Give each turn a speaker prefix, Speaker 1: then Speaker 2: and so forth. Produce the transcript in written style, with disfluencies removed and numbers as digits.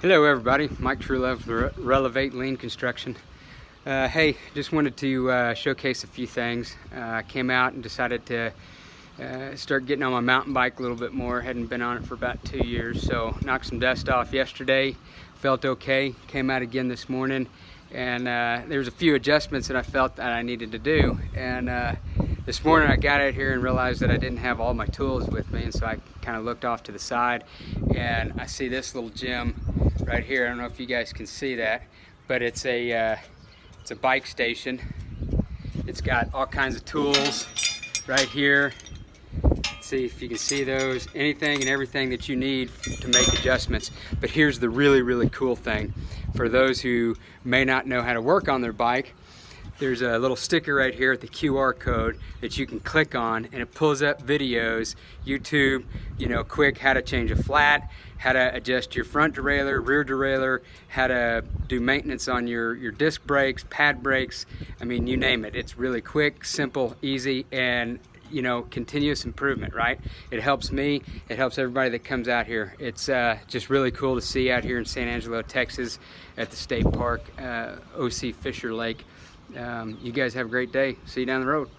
Speaker 1: Hello everybody, Mike Truelove with Relevate Lean Construction. Hey, just wanted to showcase a few things. I came out and decided to start getting on my mountain bike a little bit more. Hadn't been on it for about 2 years, so knocked some dust off yesterday. Felt okay, came out again this morning, and there was a few adjustments that I felt that I needed to do. And this morning I got out here and realized that I didn't have all my tools with me, and so I kind of looked off to the side and I see this little gym right here. I don't know if you guys can see that, but it's a bike station. It's got all kinds of tools right here. Let's see if you can see those. Anything and everything that you need to make adjustments. But here's the really cool thing. For those who may not know how to work on their bike, there's a little sticker right here at the QR code that you can click on, and it pulls up videos, YouTube, quick how to change a flat, how to adjust your front derailleur, rear derailleur, how to do maintenance on your disc brakes, pad brakes. I mean, you name it. It's really quick, simple, easy, and continuous improvement, right? It helps me, it helps everybody that comes out here. It's just really cool to see out here in San Angelo, Texas at the state park, OC Fisher Lake. You guys have a great day. See you down the road.